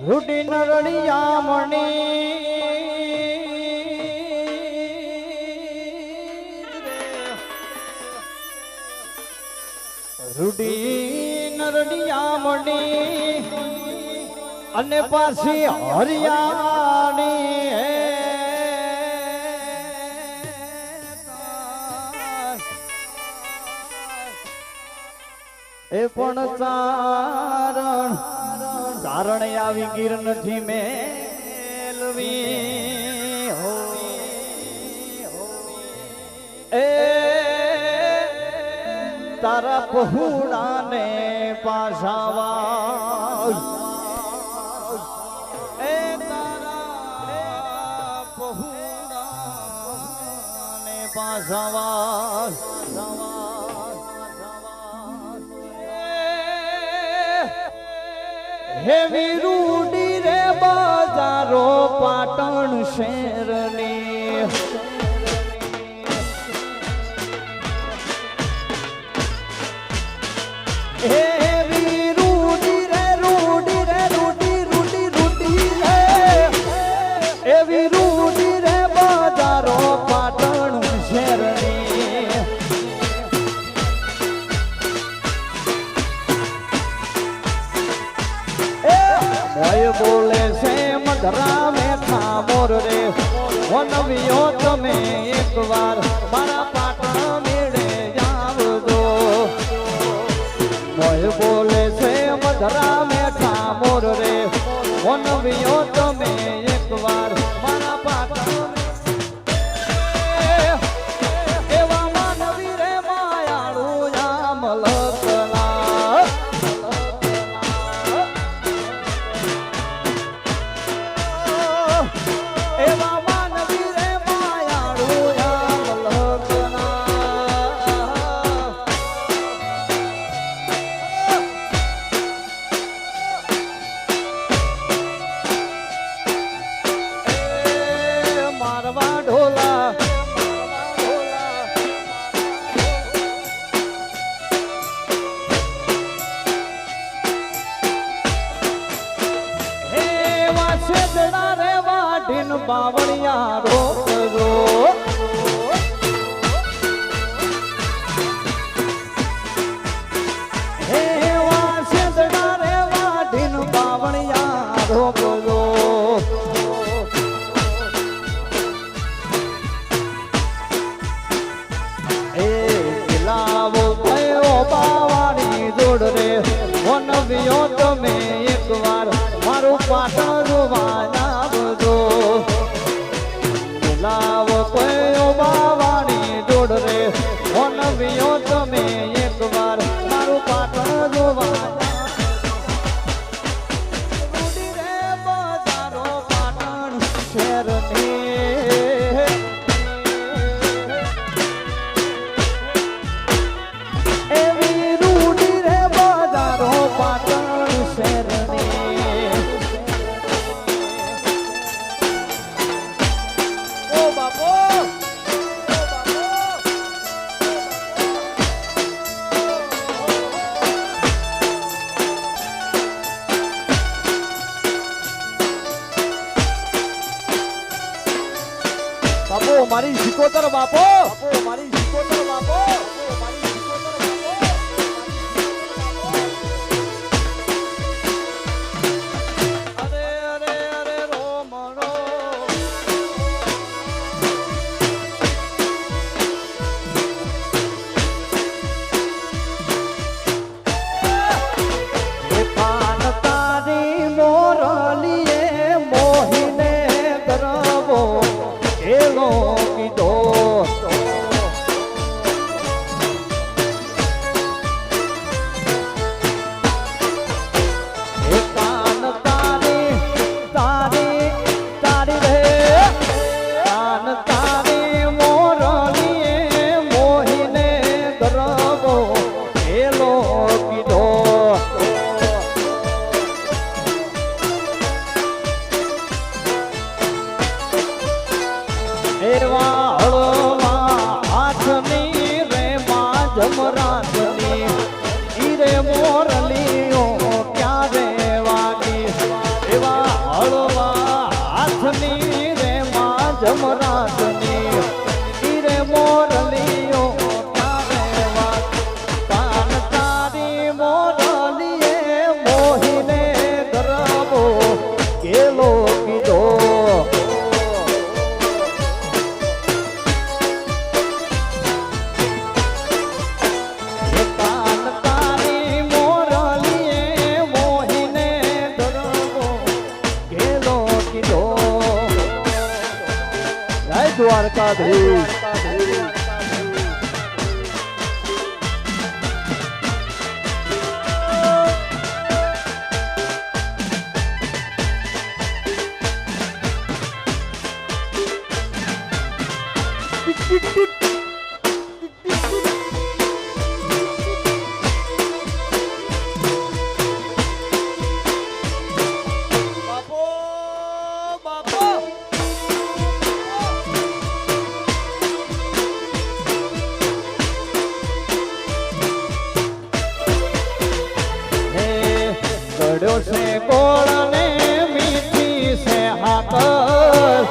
રૂડી નરડિયા મણી રૂડી નરડિયા મણી અને પાછી હરિયાણી એ પણ ચારણ આવી ગીર નથી મેલવી એ તારા પહુડાને પાછાવા એ તારા પહુડાને પાછાવા હેવી રૂડી રે બજારો પાટણ શહેરની હેવી રૂડી રે રૂડી રે રૂડી રૂડી રૂડી રે એવી રૂડી રે બજારો પાટણ શહેરની બોલે છે મધરા મેઠા મોર રે વનવ્યો તમે એકવાર મારા પાટણ મેળે આવજો મોય બોલે છે મધરા મેઠા મોર રે વનવ્યો તમે એકવાર મારા પાટણ એવા માનવી રે માયાળું આમ લખલા જમરાતની ઈરે મોરલીઓ ક્યારે વાગી એવા હળવા હાથની રે માં જમરાતની ઈરે મોરલીઓ ક્યારે વાગી કાન તારી મોરલીએ મોહીને ગરબો કેલો કીધો દ્વારકાધીશ ગળ્યો છે ગોળ ને મીઠી છે હાકર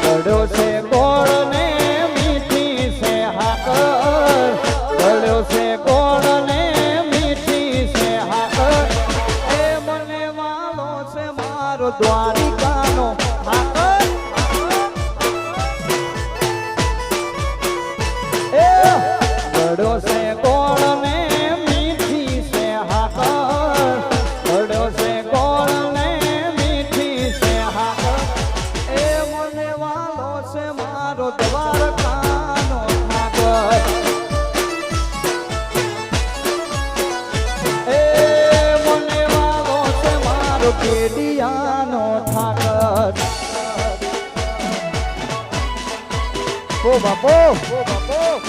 ગળ્યો છે ગોળ ને મીઠી છે હાકર ગળ્યો છે ગોળ ને મીઠી છે હાકર એ મને વાલો છે મારો દ્વારિકાનો હાકર ગળ્યો છે ગોળ ને મીઠી છે હાકર ગળ્યો છે ગોળ ને મીઠી છે હાકર એ મને વાલો છે મારો દ્વારકાનો ઠાકર એ મને વાલો છે મારો કેડિયાનો ઠાકર ઓ બાપો ઓ બાપો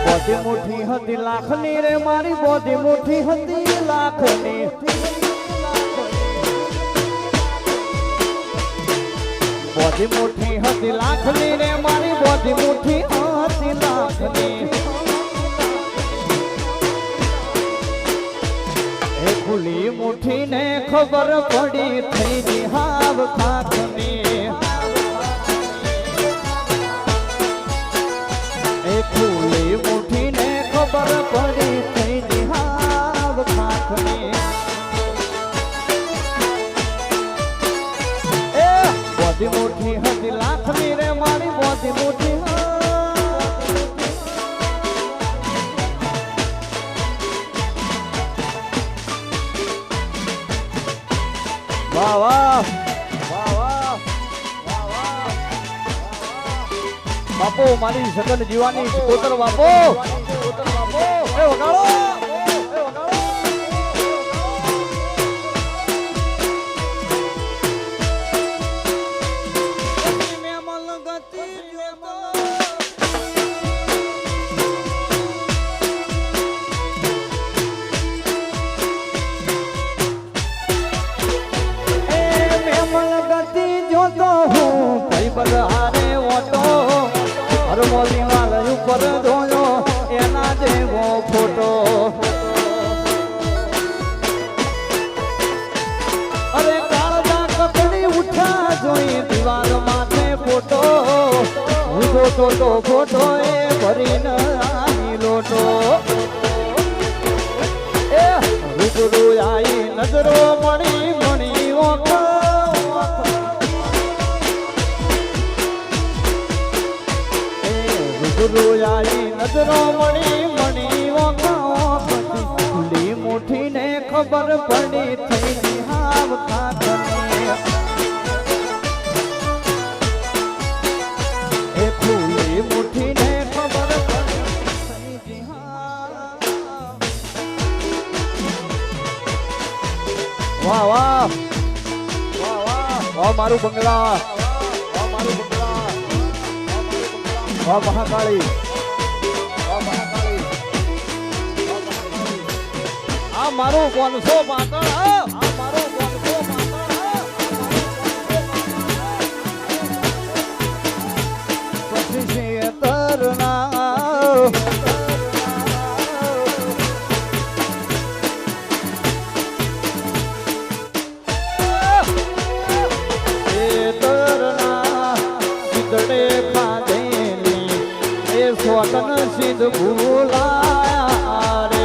બોધી મુઠ્ઠી હતી લાખની રે મારી બોધી મુઠ્ઠી હતી લાખની બોધી મુઠ્ઠી હતી લાખની રે મારી બોધી મુઠ્ઠી હતી લાખની એ ખુલી મુઠ્ઠી ને ખબર પડી થઈ નિહાવ ખાખની એ ખુલી મુઠ્ઠી ને ખબર પડી થઈ નિહાવ ખાખની એ બોધી મુઠ્ઠી હતી લાખની રે મારી બોધી મુઠ્ઠી વાહ વાહ વાહ વાહ બાપો મારી સગન જીવાની કોતર બાપો એ વગાડો બધારે ઓટો હરમોલી વાલ ઉપર ધોયો એના જેવો ફોટો અરે કાળજા કકડી ઉઠા જોઈ દિવાલ માથે ફોટો હું તો ફોટો એ ભરીને આવી લોટો એ રૂબરૂ આઈ નજરો મળી મણી ઓખા રોયાઈ નજરો મણી મણી ખુલી મુઠ્ઠી ને ખબર પડી થઈ નિહાવ ખાખની મારું બંગલા વાહ મહાકાળી આ મારું 500 પાટણ આ મારું 500 પાટણ પછી શેતરના સ્વતન સિદ્ધ ભૂલાયા રે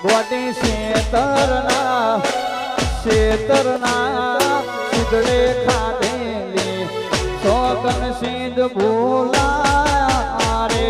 ગોટી શેતરના સિદ્ધડે ખાધેલી સ્વતન સિદ્ધ ભૂલાયા રે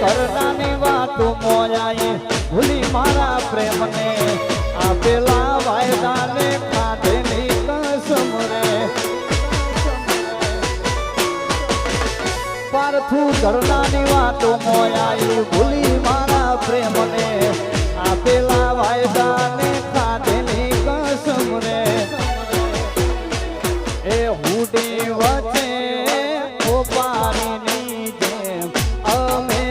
કરતાની વાતો મોજાએ ભૂલી મારા પ્રેમને આપેલા વાયદાને ખાધેલી કસમ રે પારથું કરતાની વાતો મોજાએ ભૂલી મારા પ્રેમને આપેલા વાયદાને ખાધેલી કસમ રે એ હુડી વચ્ચે ઓપારીની જેમ અમે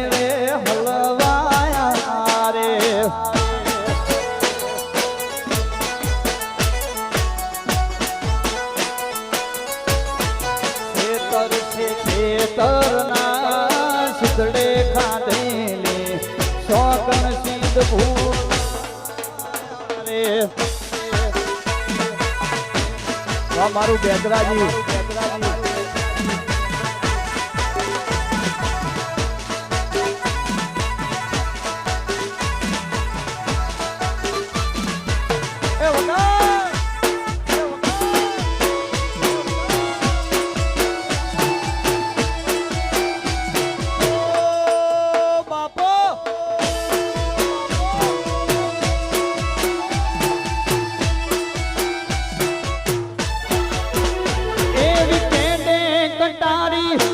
ખેતરના સિદ્ધડે ખાધેલી શોકન સિદ્ધ ભૂલ રે મારું બેદરાજી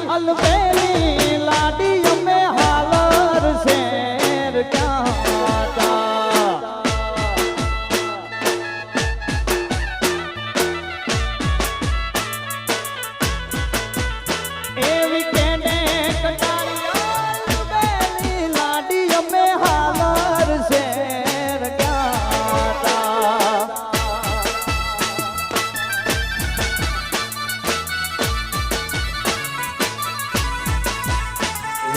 અલબેલી લાડી અમે હાલર શેર ક્યાં એવી કેને કટારી અલબેલી લાડી અમે હાલર શેર ક્યાં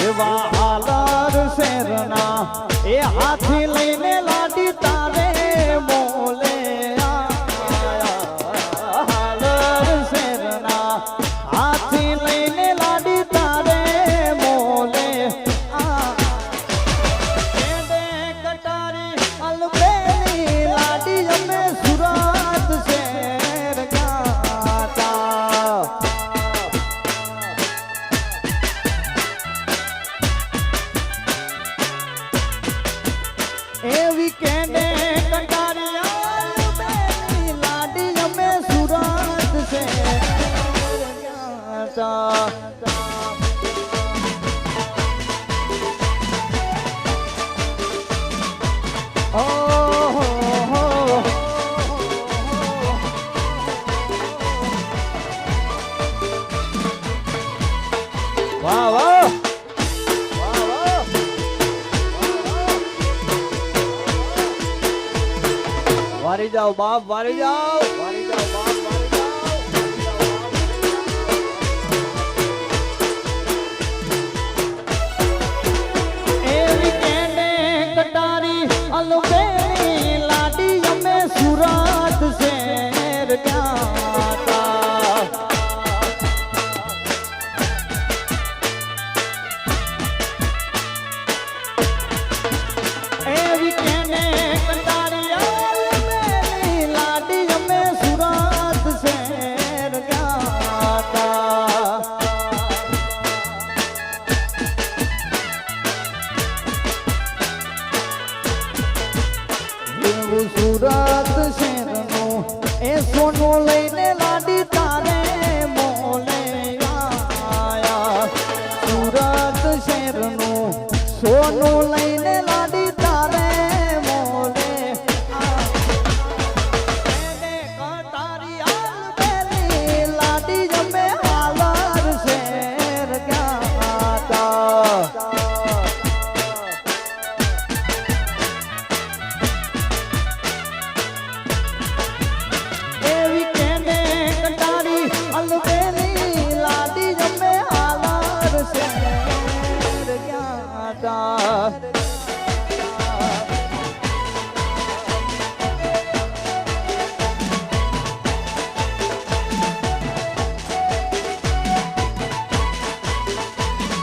એવા હાલર શેરના એ હાથી લઈને લાડી તારે મોલે હાલર શેરના હાથી લઈને લાડી તારે મોલે કટારી અલબેલી લાડી અમે સુરત શેર ગાતા એવી કેને કટારી લાડી અમે સુરત છે વાહ વાહ વારી જાઓ બાપ વારી જાઓ વારી જાઓ બાપ વારી જાઓ મારું સુરત શહેરનું એ સોનું લઈને લાડી તારે મોલે આયા સુરત શહેરનું સોનું લઈને લાડી તારે મોલે એને કટારી આલબેલી લાડી જમે હાલર શેર ગયા એવી કેને કટારી આલબેલી લાડી જમે હાલર શેર ગયા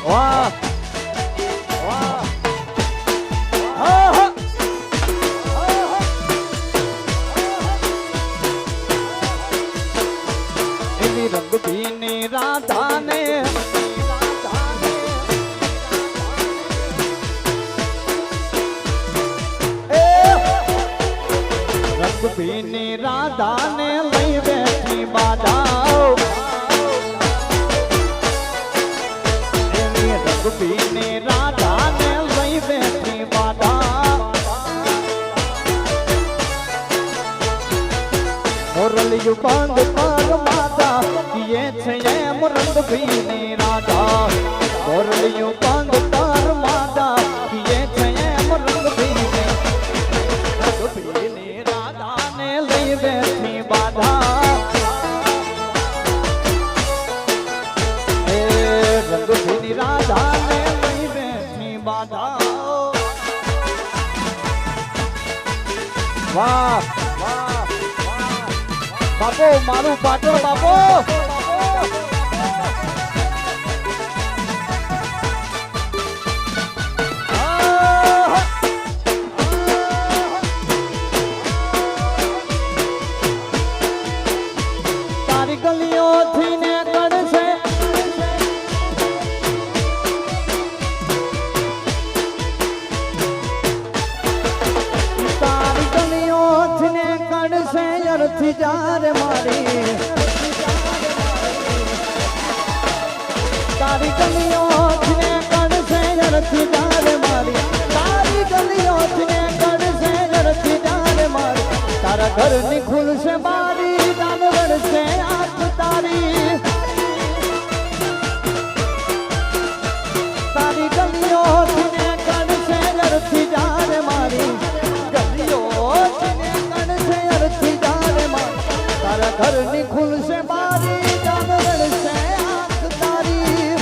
વાહ વાહ એની રંગભીની રાધાને રંગભીની રાધાને લઈ બેઠી બાધાઓ રંગભીની રાધાને લઈ બેઠી બાધા મોરલિયું બંધ પર માતા કિયે છે એમ રંગભીની રાધા મોરલિયું બંધ પર માતા કિયે છે એમ રંગભીની રાધાને લઈ બેઠી બાધા રંગભીની રાધાને લઈ બેઠી બાધા વાહ વાહ બાપો મારું પાટો બાપો તારી ગલીઓથી ને કડશે થી જારે મારી તારી ગલીઓ ને કડશે જરથી જારે મારી તારી ગલીઓ ને કડશે જરથી જારે મારી તારા ઘરની ખુલશે બારી દાન વળશે આંખ તારી તારી ગલીઓ ને કડશે જરથી જારે મારી ગલીઓ ને કડશે જરથી તારા ઘરની ખુલશે બારી જાન રડશે આંખ તારી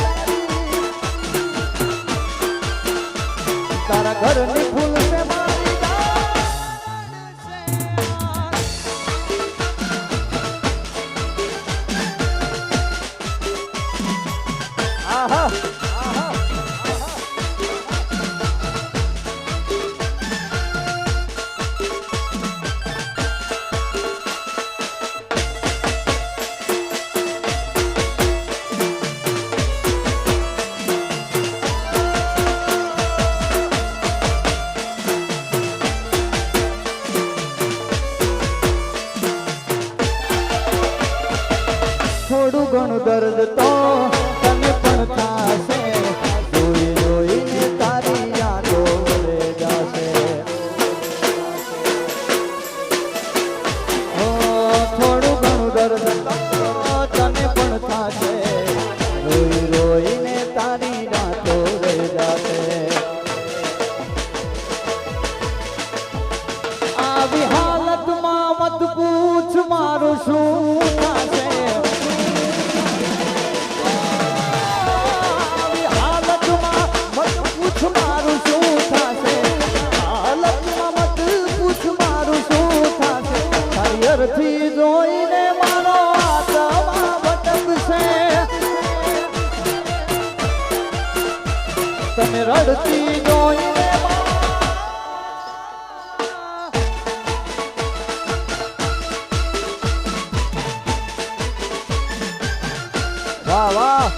તારા ઘરની ખુલશે બારી જાન રડશે આહા આહા થોડું ઘણું દર્દ તો તને પણ થાશે જોઈ જોઈને તારી યાદો વળે જાશે થોડું ઘણું દર્દ તો તને પણ થાશે રોઈ રોઈને તારી યાદો વળે જાશે આવી હાલતમાં મત પૂછ મારું શું થાશે થી જોઈને મારો આત્મા ભટકશે તને રડતી જોઈને વાહ વાહ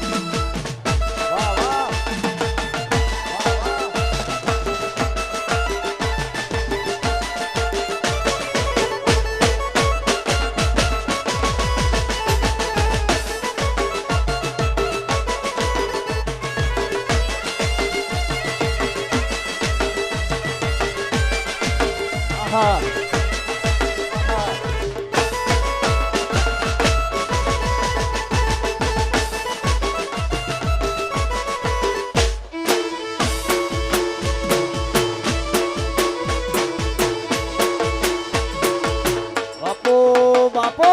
આહા બાપો બાપો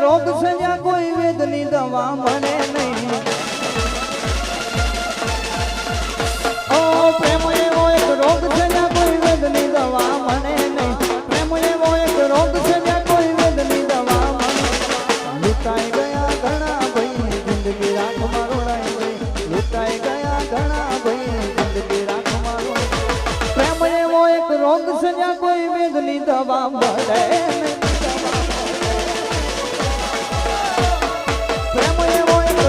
રોગ સજા કોઈ વેદની દવા મને નહીં. ઓ પ્રેમ એવો એક રોગ સજા કોઈ વેદની દવા મને નહીં. પ્રેમ એવો એક રોગ સજા કોઈ વેદની દવા મને. લૂંટાઈ ગયા ઘણા ભાઈ જિંદગી રાખમાં રોડાઈ ગઈ. લૂંટાઈ ગયા ઘણા ભાઈ જિંદગી રાખમાં રોડાઈ. પ્રેમ એવો એક રોગ સજા કોઈ વેદની દવા મળે નહીં.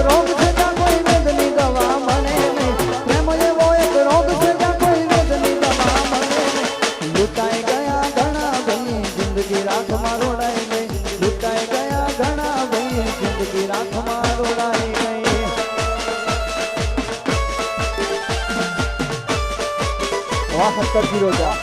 રોગ સજા કોઈ વેદની દવા મને નહીં. પ્રેમ એવો એક રોગ સજા કોઈ વેદની દવા મને નહીં. લૂંટાઈ ગયા ઘણા ભાઈ જિંદગી રાખમાં રોડાઈ ગઈ. લૂંટાઈ ગયા ઘણા ભાઈ જિંદગી રાખમાં રોડાઈ ગઈ. વાહ કરતી રોજા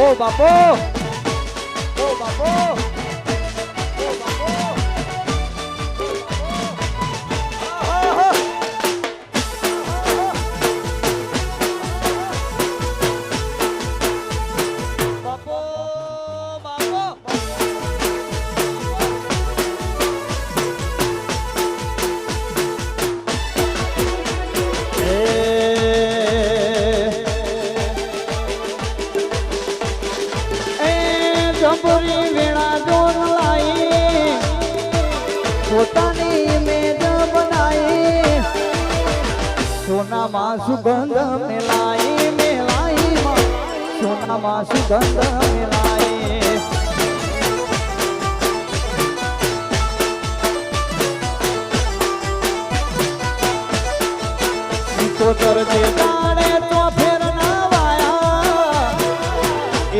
ઓ બાપો ઓ બાપો જંબુરી વીણા જોન લાઈ પોતાની મેજ બનાઈ સોનામાં સુગંધ મેલાઈ મેલાઈ સોનામાં સુગંધ મેલાઈ કોતર જે જાણે તો ફેર ના વાયા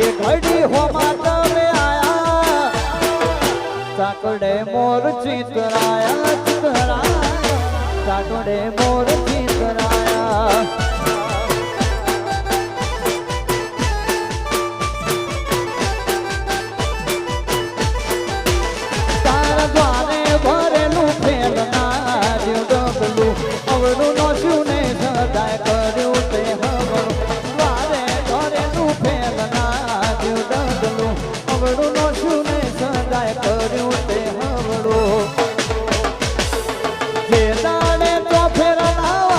એ ઘડી હોમાં ચાકડે મોર ચિતરાયા ચિતરાયા ચાકડે મોર ચિતરાયા તારા દ્વારે ભરેલું ફેલના ડબલું અવળું નોશું ને સદાય કર્યું તે હવળું દ્વારે ભરેલું ફેલના ડબલું અવળું નોશું ને સદાય કર્યું જે દાડે તો ફેર ના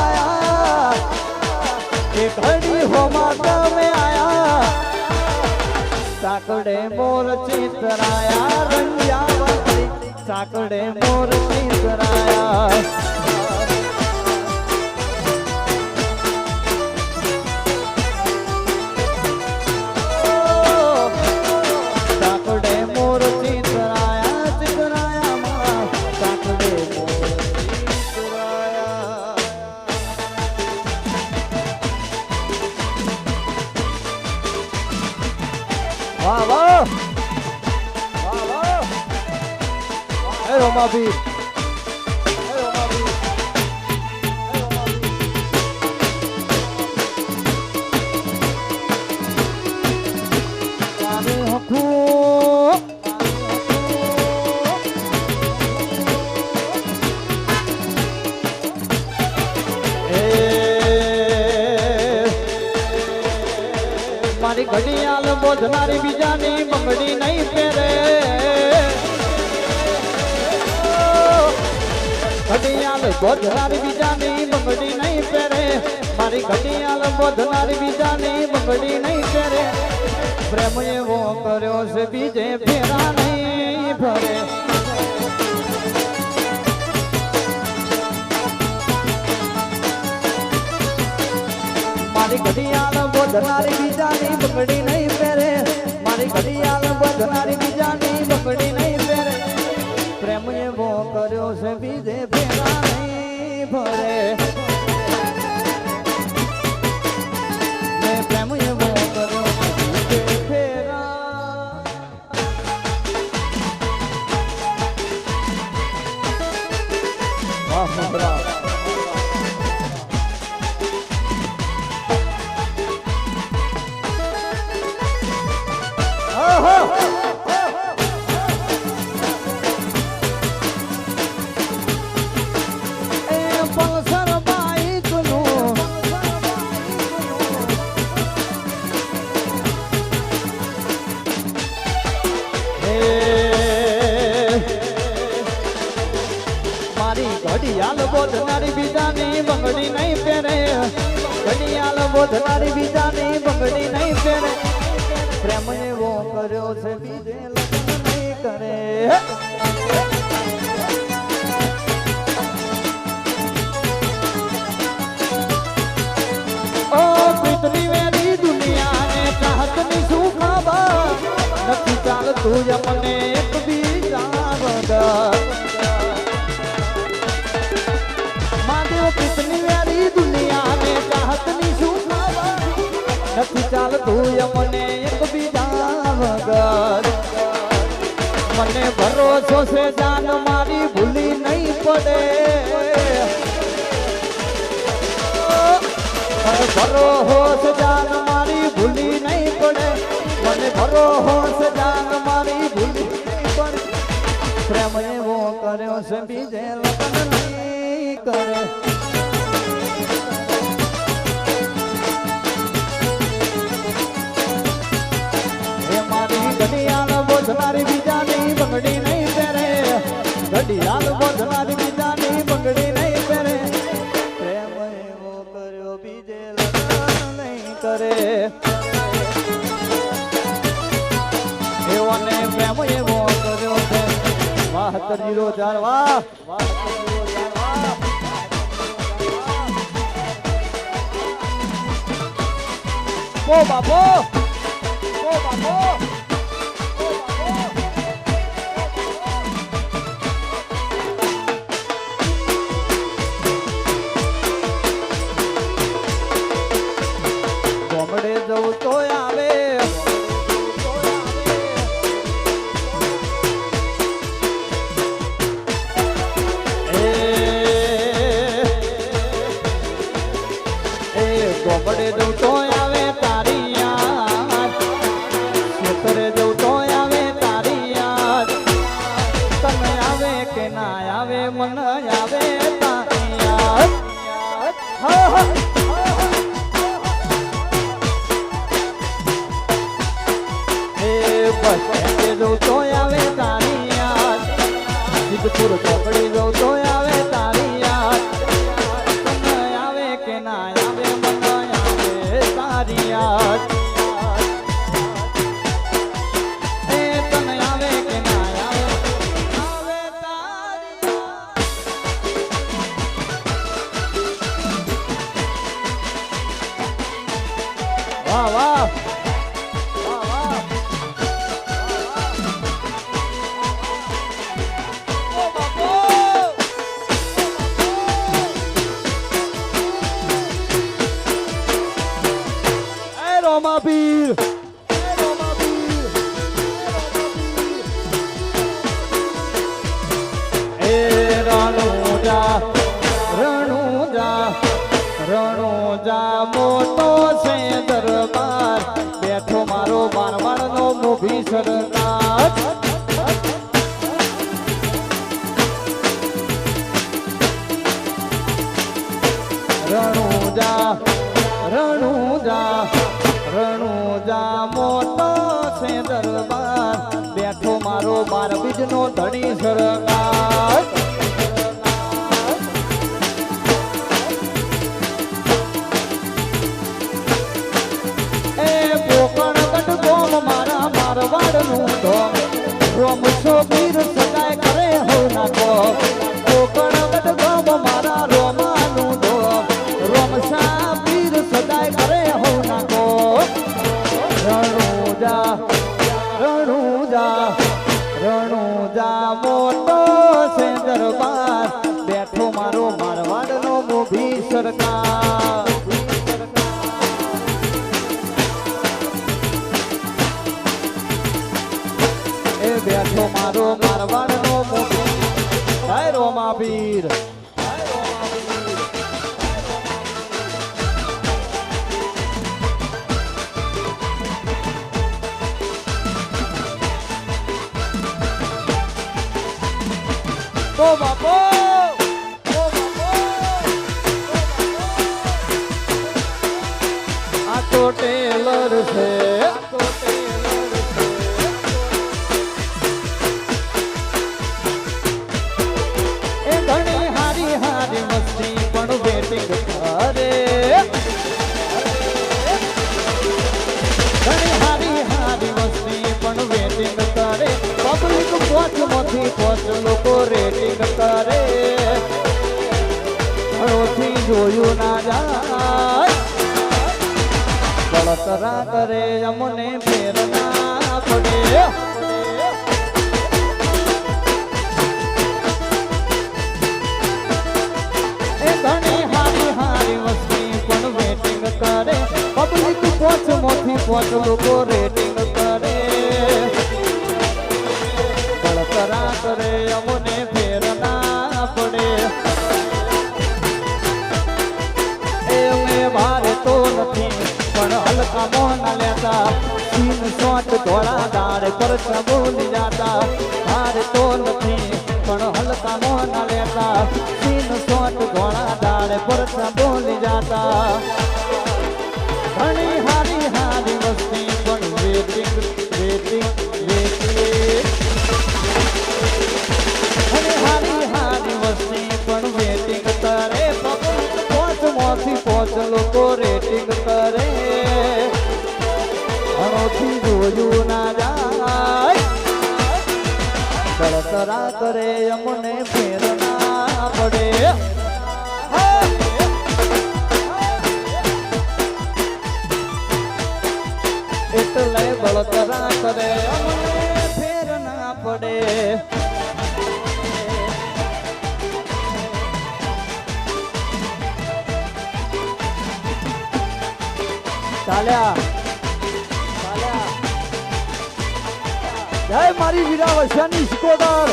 સાકડે મોર ચિતરાયા રંજાવતી સાકડે મોર ચિતરાયા સાકડે મોર ચિતરાયા ચિતરાયા માં સાકડે મોર ચિતરાયા વાહ વાહ વાહ વાહ હે રોમાભી હે રોમાભી હે રોમાભી તારે હકુ મારી ઘડિયાળ બોધનારી બીજાની બંગડી નહીં પહેરે ઘડિયાળ બોધનારી બીજાની બંગડી નહીં પહેરે મારી ઘડિયાળ બોધનારી બીજાની બંગડી નહીં પહેરે પ્રેમ એવો કર્યો છે બીજે ફેરા નહીં ભરે મારી ઘડિયાળ બોધનારી બીજાની બંગડી નહીં પહેરે મારી ઘડિયાળ બોધનારી બીજાની બંગડી નહીં પહેરે પ્રેમ એવો કર્યો છે બીજે ફેરા નહીં ભરે પ્રેમ એવો કર્યો છે બીજે ફેરા વાહ ઘડિયાળ બોધનારી બીજાની બંગડી નહીં પહેરે ઘડિયાળ બોધનારી બીજાની બંગડી નહીં પહેરે પ્રેમ એવો કર્યો છે બીજે લગ્ન નહીં કરે ઓ પ્રીતની વેરી દુનિયાને ચાહતની શું ખબર નથી ચાલતું મને એક બીજા વગર પ્રીતની વેરી દુનિયાને ચાહતની શું ખબર નથી ચાલતું મને એક બીજા વગર મને ભરોસો છે જાન મારી ભૂલી નહીં પડે મને ભરોસો જાન મારી ભૂલી નહીં પડે મને ભરોસો જાન મારી ભૂલી નહીં પડે પ્રેમ એવો કર્યો છે બીજે લગ્ન નહીં કરે ઘડિયાળ બોધનારી બીજાની બંગડી નહીં પહેરે ઘડિયાળ બોધનારી બીજાની બંગડી નહીં પહેરે પ્રેમ એવો કર્યો બીજે લગ્ન નહીં કરે એવાને પ્રેમ એવો કર્યો છે વાહ તરીરો ચાર વાહ વાહ તરીરો ચાર વાહ ઓ બાપો ઓ બાપો ગોમડે જવું તો આવે ગોમડે જવું તો આવે તારી યાદ ખેતરે જવું તો આવે તારી યાદ તને આવે કે ના આવે મન આવે તારી યાદ હા હા જવું તો આવે તારી યાદ સિદ્ધપુર ચોકડી જવું તો આવે તારી યાદ તને આવે કે ના આવે મને આવે તારી યાદ મારવાડનો મોભી સરકાર રણુજા મોટો છે દરબાર બેઠો મારો 12 બીજનો ધણી સરકાર એ પોકણગઢ ગોમ મારા મારવાડનું ધોમ રોમ છો વીર સદાય કરે હો નાખો પોકણગઢ ગોમ મારા રોમાનું ધોમ રોમ સા વીર સદાય કરે હો નાખો રણુજા મોટો છે દરબાર બેઠો મારો મારવાડનો મોભી સરકાર એ બેઠો મારો મારવાડનો મોભી જય રોમાવીર ઓ બાપો આ તો ટેલર છે એ ઘણી હારી હારી મસ્તી પણ વેટિંગ કરે ઘણી હારી હારી મસ્તી પણ વેટિંગ કરે પબ્લિક પોચમાંથી પોચ લોકો રેટિંગ કરે ઘણોથી જોયું ના જાય બળતરા કરે અમને ફેર ના પડે એ ઘણી હારી હારી વસ્તી પણ વેટિંગ કરે પબ્લિક પોચમાંથી પોચ લોકો રેટિંગ કરે બળતરા કરે અમને ફેર ના પડે એ મેં ભારે તો નથી પણ હલકા મોન લેતા સીન શોટ ધોળા દાળ પર બોલી જાતા ભારે તો નથી પણ હલકા મોન લેતા સીન શોટ ધોળા દાળ પર બોલી જાતા ઘણી હારી હારી વસ્તી પણ વેટિંગ વેટિંગ વેટિંગ હારી હારી વસ્તી પણ વેટિંગ કરે પોચમાંથી પોચ લોકો રેટિંગ કરે ઘણોથી જોયું ના જાય બળતરા કરે અમને ફેર ના પડે એટલે બળતરા કરે અમને ફેર ના પડે ચાલ્યા જય મારી વીરા વસ્યાની સિકોદર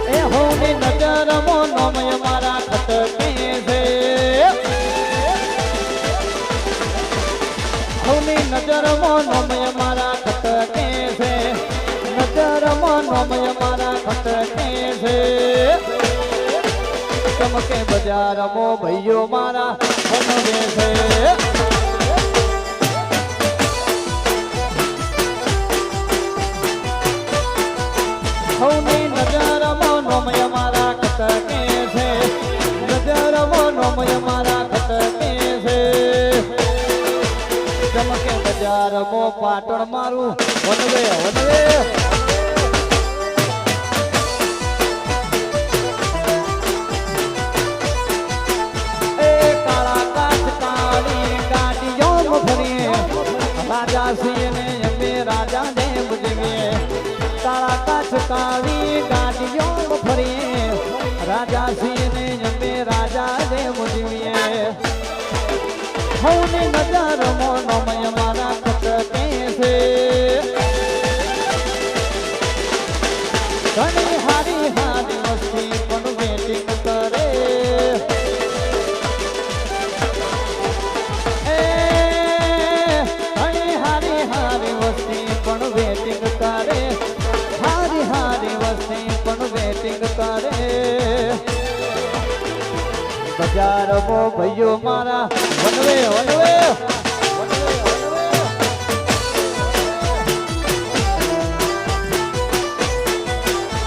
એ હોની નજર મોનમય મારા ખટકે છે હોની નજર મોનમય મારા ખટકે છે નજર મોનમય મારા ખટકે છે ચમકે બજારમો ભાઈઓ મારા વનવે છે હોની નજર મોનમય મારા ખટકે છે નજર મોનમય મારા ખટકે છે ચમકે બજારમો પાટણ મારું વનવે વનવે એ કાળા કાચ કાળી ગાડીઓ ફરીએ રાજા સિંહને અમે રાજા ને બુજવીએ કાળા કાચ કાળી ગાડીઓ ફરીએ રાજા સિંહને અમે રાજા ને બુજવીએ હોની નજર મોનમય મારા ખટકે છે બજારમો ભાઈઓ મારા વનવે વનવે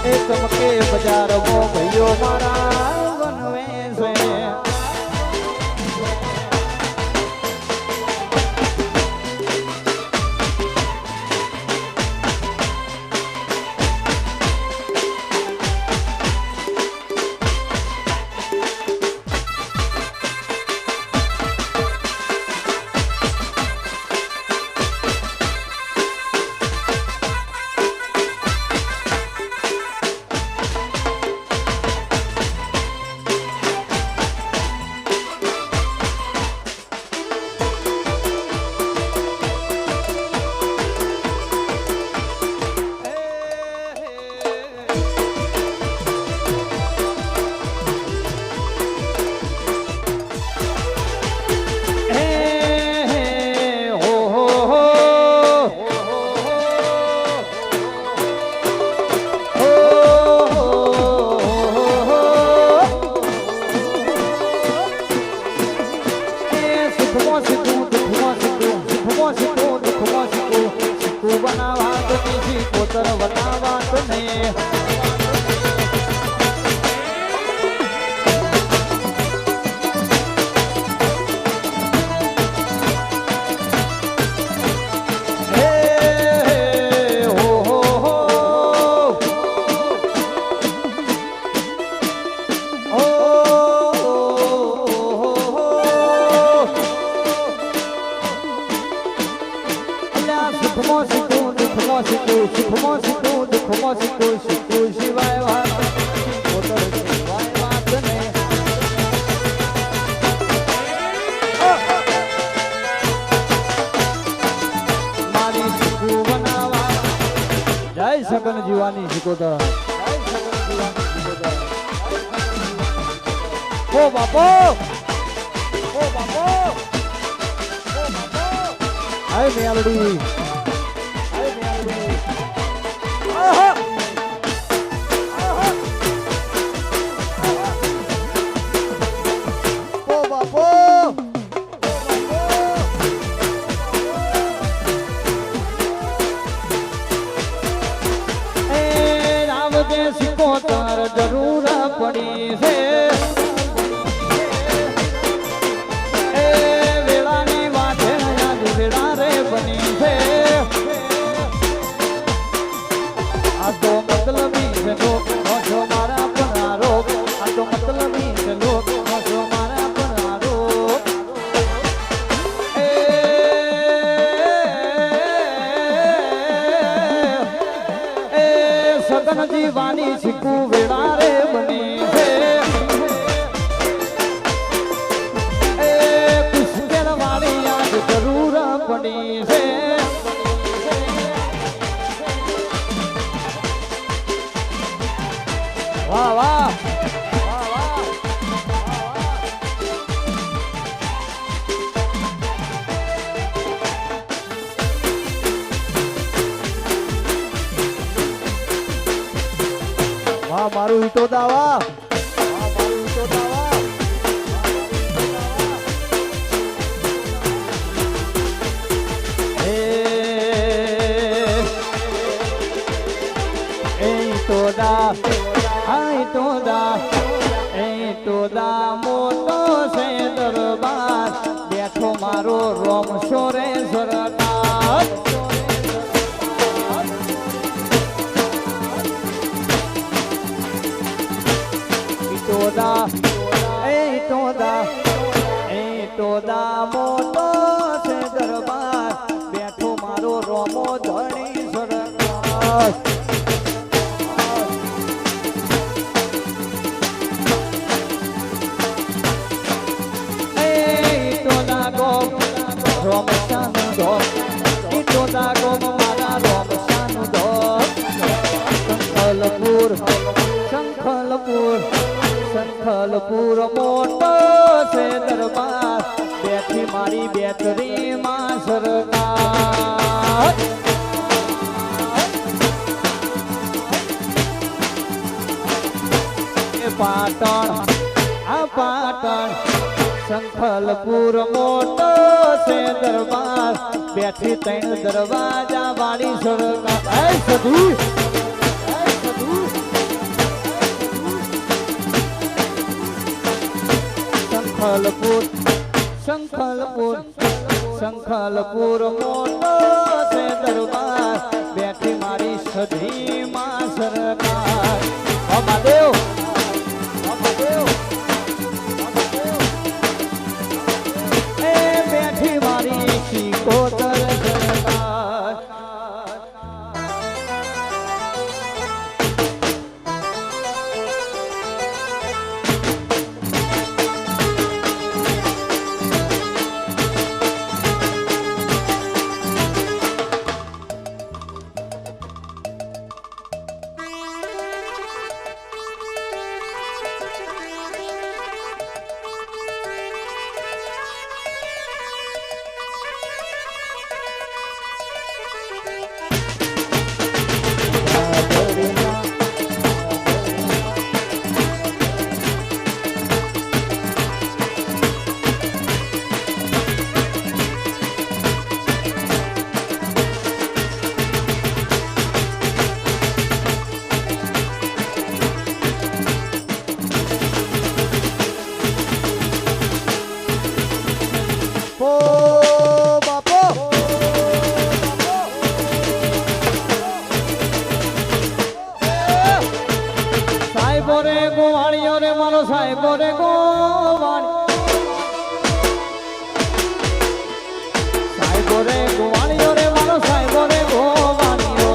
એ ચમકે બજારમો ભાઈઓ મારા વનવે છે સગન જીવાની શીખોતા ઓ બાપો ઓ બાપો આય મેલડી આહા ઓ બાપો સિકોતર જરૂર પડી છે એ વેળાની વાતે આજ વેળા રે બની છે આ તો મતલબી છે લોક છો મારા પનારો આ તો મતલબી છે લોક છો મારા પનારો સગન જીવાની શીખુ વેળા રે બની છે એ પુષ્કેલ વાળી યાદ જરૂર પડી છે વાહ વાહ મારું ઈટો દાવા મોટો છે દરબાર બેઠો મારો રોમ સોરે સરદાર ટોદા મોટો છે દરબાર બેઠો મારો રોમો ધણી સરદાર ટોદા ગોમ રોમ શાનુ દો ટોદા ગોમ મારા રોમ શાનુ દો સંખલપુર મોટો છે દરબાર બેઠી મારી બેટરી માં સરકાર પાટણ આ પાટણ શંખલપુર મોટો છે દરબાર બેઠી ત્રણ દરવાજા વાળી સરકાર સધી શંખલપુર મોટો છે દરબાર બેઠી મારી સધી માં સરકાર મહાદેવ એ બેઠી મારી શીકોતર સરકાર સાહેબો રે ગોવાળીઓ રે મારો સાહેબો રે ગોવાળીઓ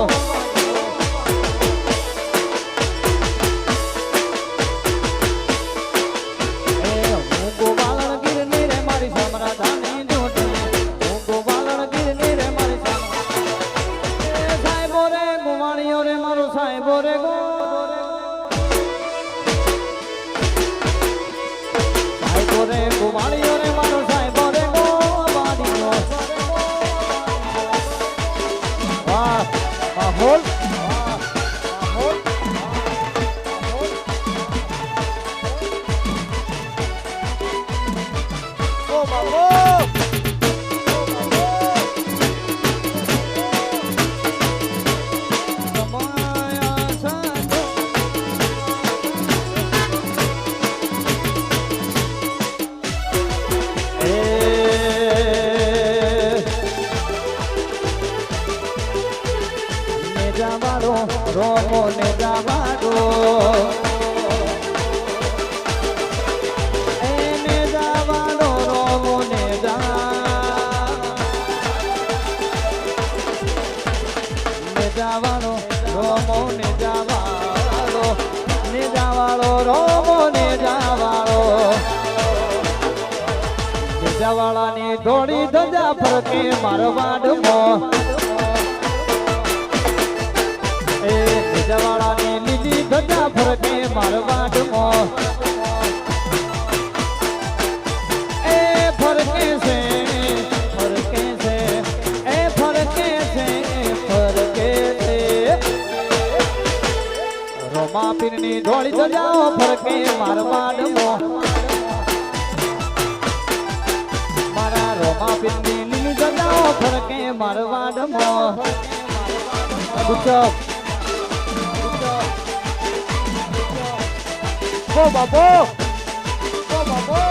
હું ગોવાળણ ગીરની રે મારી સમરાધાની જોડી હું ગોવાળણ ગીરની રે મારી સાહેબો રે ગોવાળીઓ રે મારો સાહેબો રે રે ગોવાળીઓ રે મારો સાહેબો રે ગોવાળીઓ વાહ માહોલ ઓ બાબો રોમો ને જાવાડો એને જાવાડો રોમો ને જાવાડો રોમો ને જાવાડો રોમો ને જાવાડો જવાળાની થોડી ધજા ફરકે મારવાડમાં જવાળાની લીલી ધજા ફરકે મારવાડમાં એ ફરકે છે એ ફરકે છે રોમા પીરની ધોળી ધજાઓ ફરકે મારવાડમાં મારા રોમા પીરની લીલી ધજાઓ ફરકે મારવાડમાં ગુચપ Go babo! Go babo!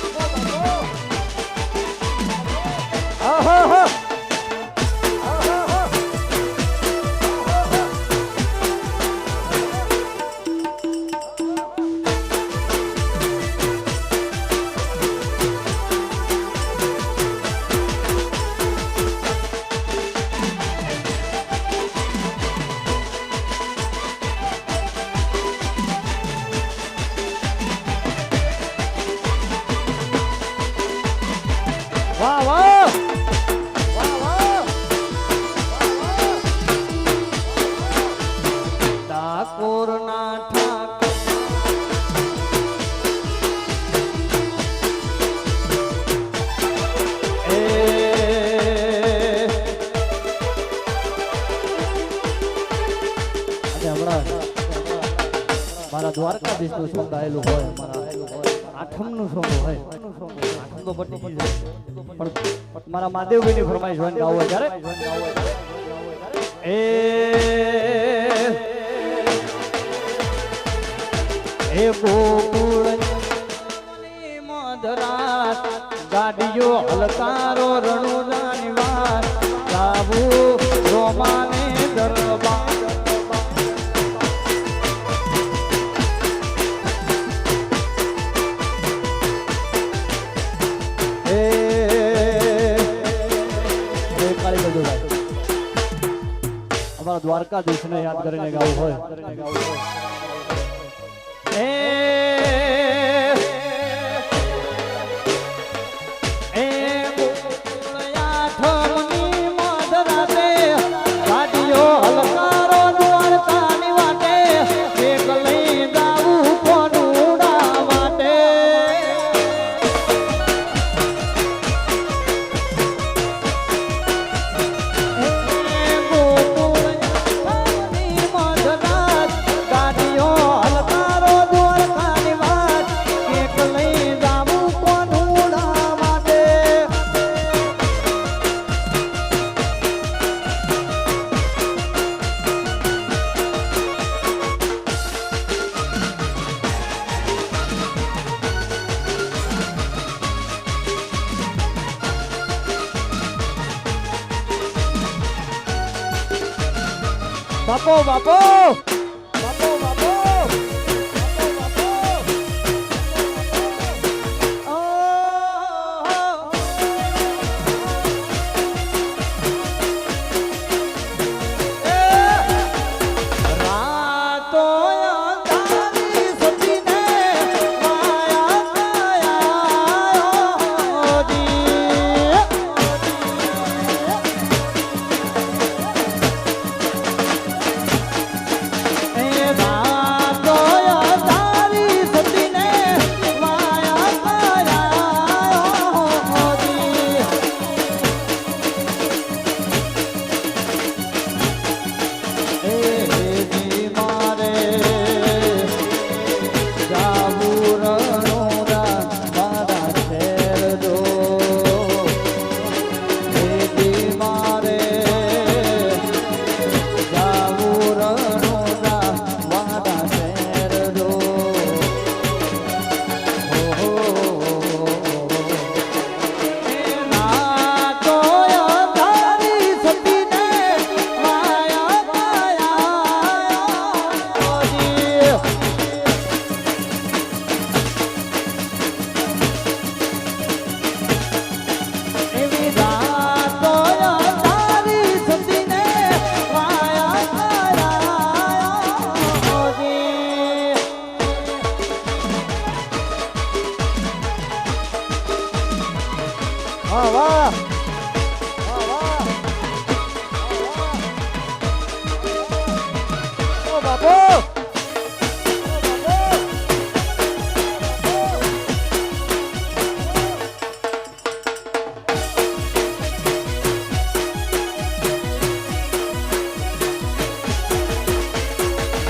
Go babo! Aha ha! Aha ha! વાહ વાહ વાહ વાહ ઠાકોર ના ઠાકોર મારા દ્વારકાધીશ નું સંગ આવેલું હોય મારા આઠમનું સોંગ હોય આઠમ તો પટી ગઈ છે પણ મારા મહાદેવભાઈની ફરમાઈશ હોય ગાવ હોય ત્યારે એ ગોકુળ મધરાત ગાડીઓ હલકારો રણુજાની વાત ગાવું રોમાને દરબાર અમારા દ્વારકાધીશ ને યાદ કરીને ગાવું હોય બાપો બાપો બાપો બાપો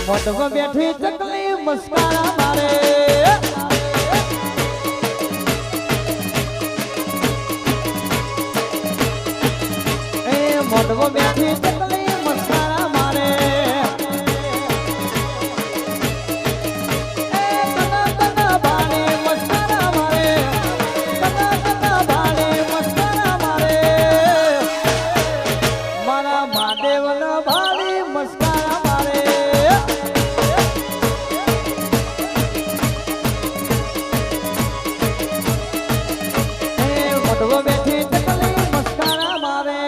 મોટવા બેઠી ચકલી મસ્કારા મારે મોટવો બેઠી ચકલી મસ્કારા મારે કના કના બાળી મસ્કારા મારે કના કના બાળી મસ્કારા મારે મારા મહાદેવના બાળી મસ્કારા મારે મોટવો બેઠી ચકલી મસ્કારા મારે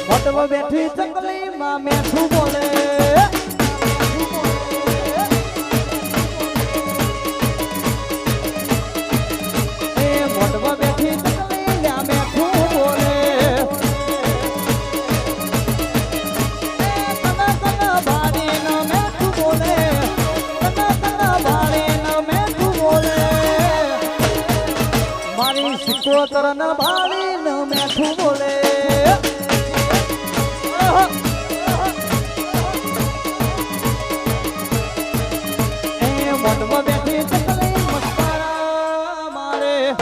મોટવો બેઠી ચકલી માં મેઠું બોલે એ મોઢમાં બેઠી ચકલી લ્યા મેઠું બોલે કના કના ભાડી ન મેઠું બોલે કના કના ભાડી ન મેઠું બોલે મારી સિકોતર ન ભાડી ન મેઠું બોલે મોઢમાં બેઠી ચકલી મસ્કારા મારે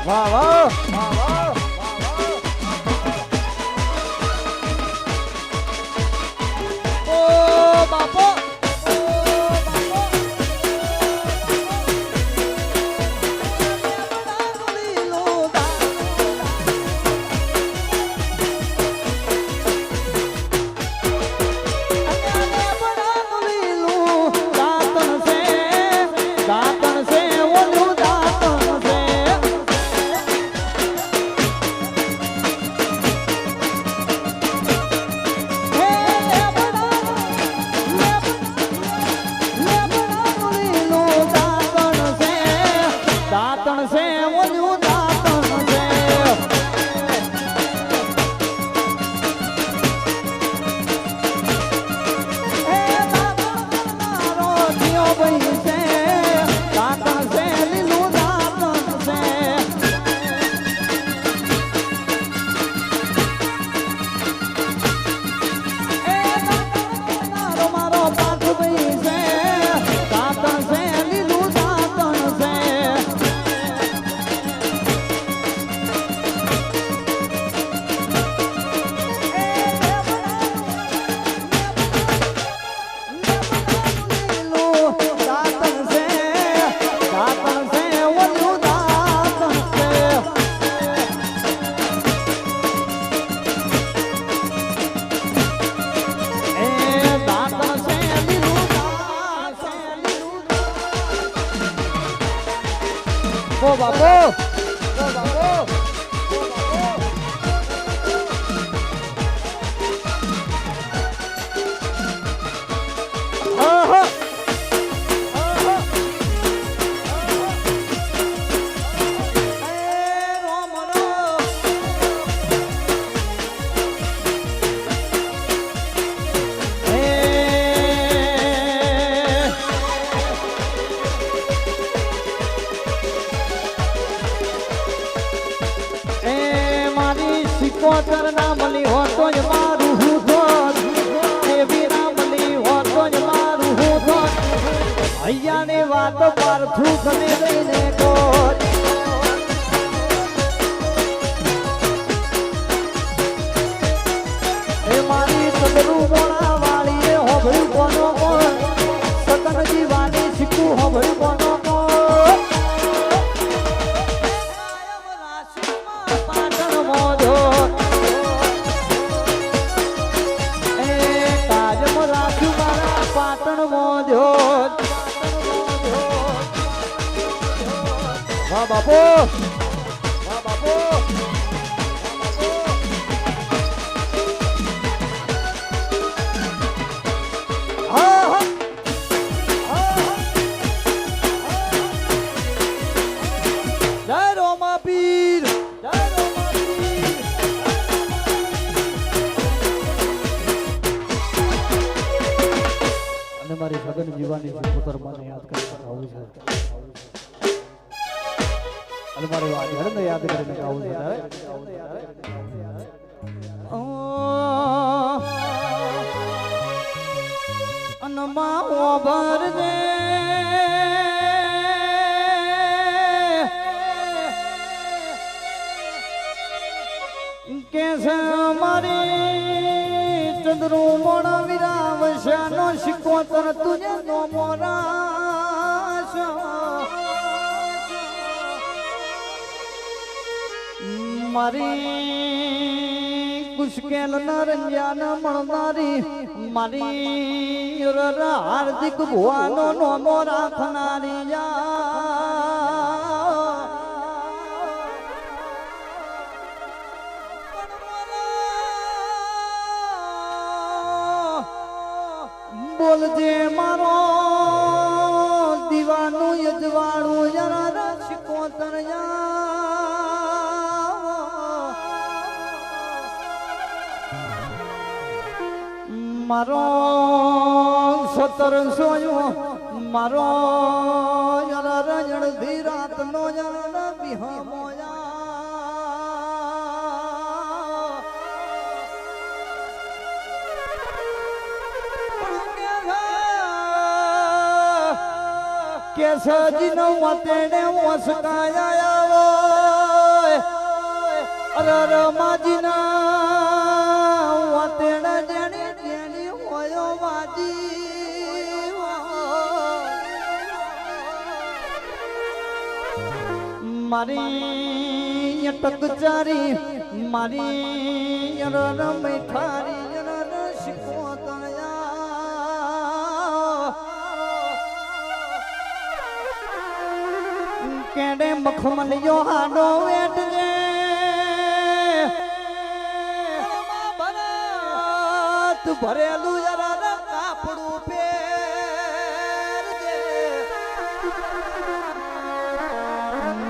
વાહ વાહ વાહ વાહ ઓ બાપો ઓ બાપો ઓ બાપો આહા આહા એ રોમ રો કોતર ના મળી હોતો જ મારું હું થોત દેવી ના મળી હોતો જ મારું હું થોત અહીંયાની વાત પારથું ખમી લઈને કોત એ મારી સદરું મોણા વાળીએ હોભળ્યું કોનો કોણ સતનજી વાણી શીખું હોભળ્યું કોનો કોણ પાટણ મોજો પાટણ મોજો વાહ બાપો વાહ બાપો હા જય રોમા પીર જય રોમા પીર અને મારી સગન જીવાની પુત્ર મને યાદ કરતા આવું છે અને મારી વાત હરને યાદ કરીને આવું છે અનમાં ઓભર દે કે મારી ચંદ્રો મોણા વિરાવશાનો શિકોતર તુજે નો મોરાશ મારી કુશકેલ નરંજાન મળનારી મારી હાર્દિક ભુવાનો નોમો રાખનારી બોલજે મારો દીવાનું યજવાળું જરા રસિકો મારો સતર સોયો મારો જરા રજણ ધી રાત નો જરા બિહમોયા કે સજી નો વતેડે વસકાયા અરર માજી ના વતેડે જેણી જેણી હોયો વાજી મારી ટકચારી મારી અરર મીઠારી અરર શીખો કેડે મખમલિયો હાડો વેટજે ભરત ભરેલું જરા કાપડું પહેરજે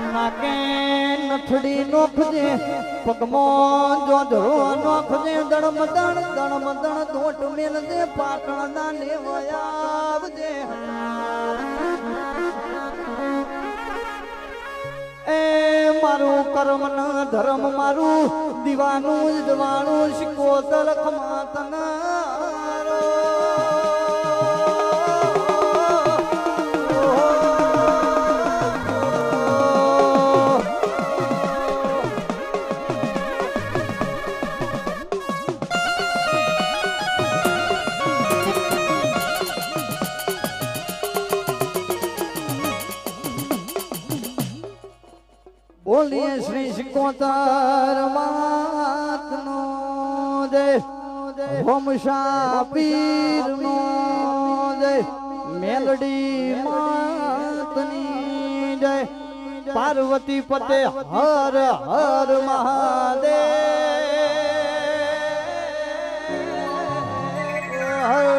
નાકે નથડી નોખજે પગમો જોધરો નોખજે દણમદણ ધોટ મેલજે પાટણના લેવયા આવજે એ મારું કર્મ ન ધર્મ મારું દીવાનું જવાનું શીખો તલખ માતનારો બોલીએ શ્રી શિકોતર માતનો જય હોમ શાપીર નો જય મેલડી માતની જય પાર્વતી પતે હર હર મહાદેવ હર